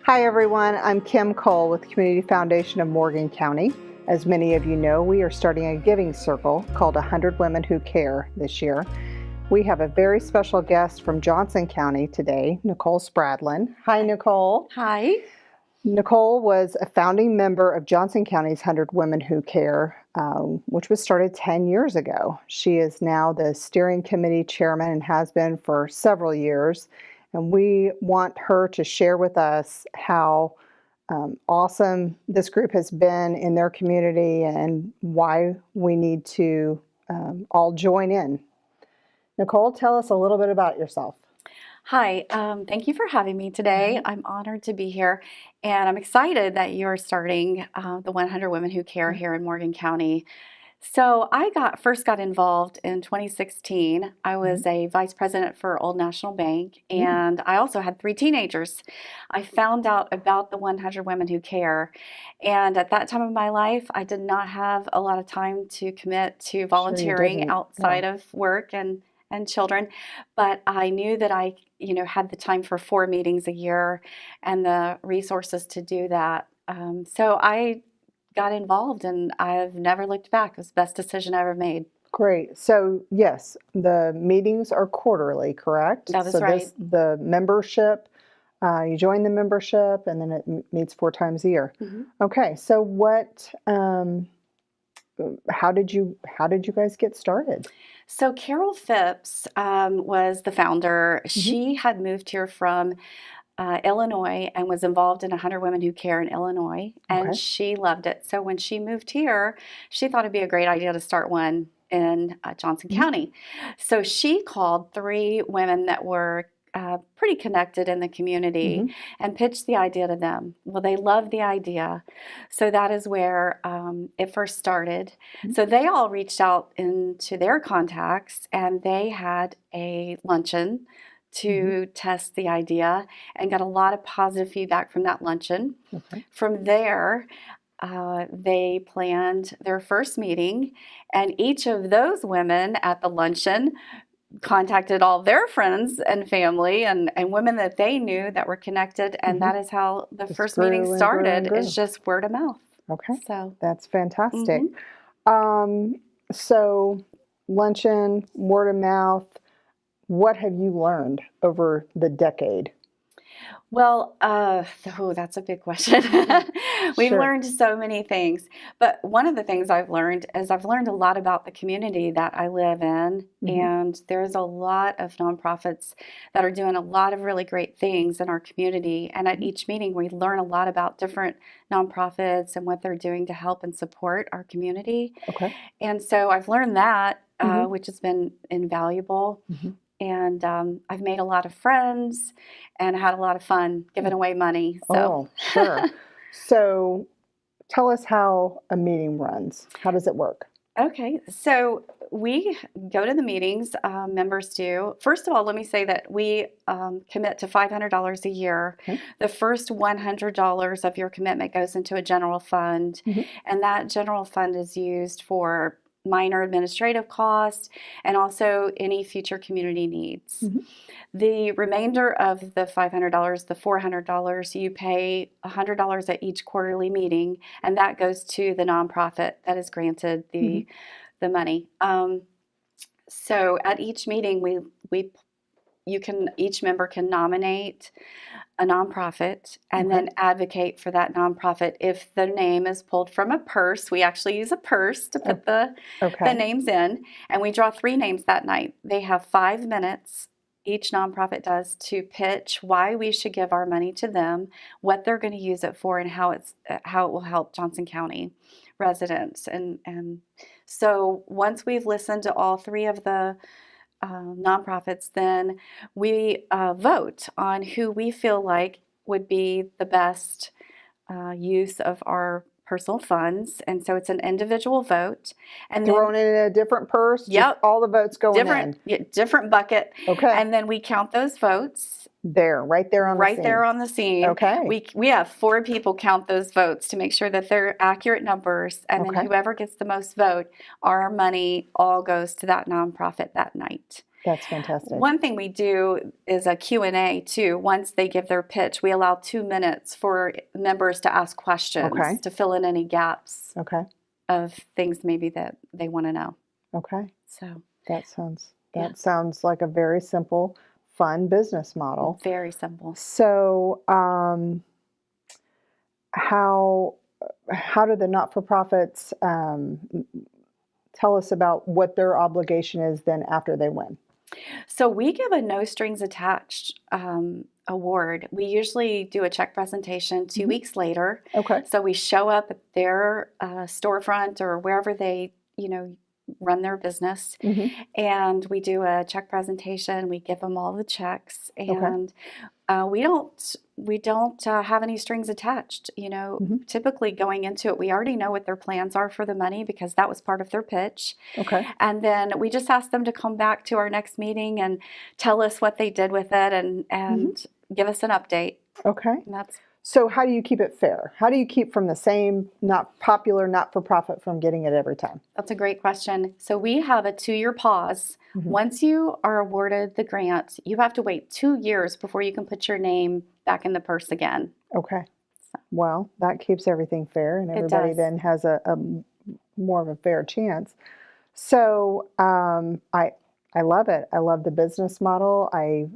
Hi everyone, I'm Kim Cole with the Community Foundation of Morgan County. As many of you know, we are starting a giving circle called 100 Women Who Care this year. We have a very special guest from Johnson County today, Nicol Spradlin. Hi, Nicole. Hi. Nicole was a founding member of Johnson County's 100 Women Who Care, which was started 10 years ago. She is now the steering committee chairman and has been for several years. And we want her to share with us how awesome this group has been in their community and why we need to all join in. Nicole, tell us a little bit about yourself. Hi, thank you for having me today. I'm honored to be here, and I'm excited that you're starting the 100 Women Who Care here in Morgan County. So I first got involved in 2016. I was a vice president for Old National Bank, and I also had 3 teenagers. I found out about the 100 Women Who Care, and at that time of my life, I did not have a lot of time to commit to volunteering outside of work and children, but I knew that I had the time for 4 meetings a year and the resources to do that. So I got involved, and I've never looked back. It was the best decision I ever made. Great. So yes, the meetings are quarterly, correct? That is right. The membership, you join the membership, and then it meets 4 times a year. Okay. So how did you guys get started? So Carol Phipps was the founder. She had moved here from Illinois and was involved in 100 Women Who Care in Illinois, and she loved it. So when she moved here, she thought it'd be a great idea to start one in Johnson County. So she called 3 women that were pretty connected in the community and pitched the idea to them. Well, they loved the idea. So that is where it first started. So they all reached out into their contacts, and they had a luncheon to test the idea and got a lot of positive feedback from that luncheon. From there, they planned their first meeting, and each of those women at the luncheon contacted all their friends and family and women that they knew that were connected, and that is how the first meeting started. It's just word of mouth. Okay, so that's fantastic. So luncheon, word of mouth. What have you learned over the decade? Well, that's a big question. We've learned so many things, but one of the things I've learned is I've learned a lot about the community that I live in, and there's a lot of nonprofits that are doing a lot of really great things in our community, and at each meeting we learn a lot about different nonprofits and what they're doing to help and support our community. And so I've learned that, which has been invaluable. And I've made a lot of friends and had a lot of fun giving away money. So. Oh, sure. So tell us how a meeting runs. How does it work? Okay, so we go to the meetings, members do. First of all, let me say that we commit to $500 a year. The first $100 of your commitment goes into a general fund, and that general fund is used for minor administrative costs and also any future community needs. The remainder of the $500, the $400, you pay $100 at each quarterly meeting, and that goes to the nonprofit that is granted the money. So at each meeting, each member can nominate a nonprofit and then advocate for that nonprofit. If the name is pulled from a purse, we actually use a purse to put the names in, and we draw 3 names that night. They have 5 minutes, each nonprofit does, to pitch why we should give our money to them, what they're going to use it for, and how it will help Johnson County residents. And so once we've listened to all 3 of the nonprofits, then we vote on who we feel like would be the best use of our personal funds, and so it's an individual vote. And thrown in a different purse. Yep, all the votes going in. Different bucket. And then we count those votes. Right there on the scene. We have 4 people count those votes to make sure that they're accurate numbers, and then whoever gets the most vote, our money all goes to that nonprofit that night. That's fantastic. One thing we do is a Q&A too. Once they give their pitch, we allow 2 minutes for members to ask questions Okay. to fill in any gaps Okay. of things maybe that they want to know. Okay. So That sounds like a very simple, fun business model. very simple. So, how do the not-for-profits tell us about what their obligation is then after they win? So we give a no strings attached award. We usually do a check presentation 2 weeks later. Okay. So we show up at their storefront or wherever they, run their business, and we do a check presentation. We give them all the checks, and we don't have any strings attached. Typically going into it, we already know what their plans are for the money because that was part of their pitch. Okay. And then we just ask them to come back to our next meeting and tell us what they did with it and give us an update. Okay. And So how do you keep it fair? How do you keep from the same not-for-profit from getting it every time? that's a great question. So we have a 2-year pause. Once you are awarded the grant, you have to wait 2 years before you can put your name back in the purse again. Okay. Well, that keeps everything fair, and everybody does. then has a more of a fair chance. So I love it. I love the business model. I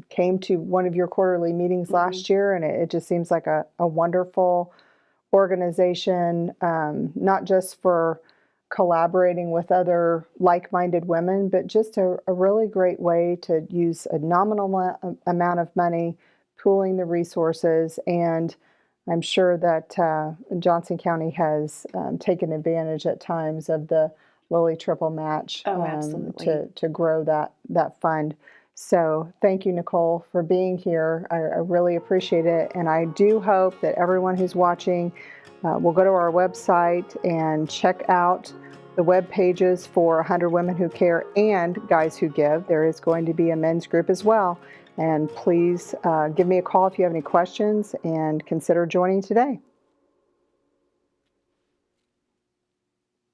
came to one of your quarterly meetings last year, and it just seems like a wonderful organization, not just for collaborating with other like-minded women, but just a really great way to use a nominal amount of money, pooling the resources, and I'm sure that Johnson County has taken advantage at times of the Lilly Triple Match absolutely. to grow that fund. So thank you, Nicole, for being here. I really appreciate it, and I do hope that everyone who's watching will go to our website and check out the web pages for 100 Women Who Care and Guys Who Give. There is going to be a men's group as well. And please give me a call if you have any questions, and consider joining today.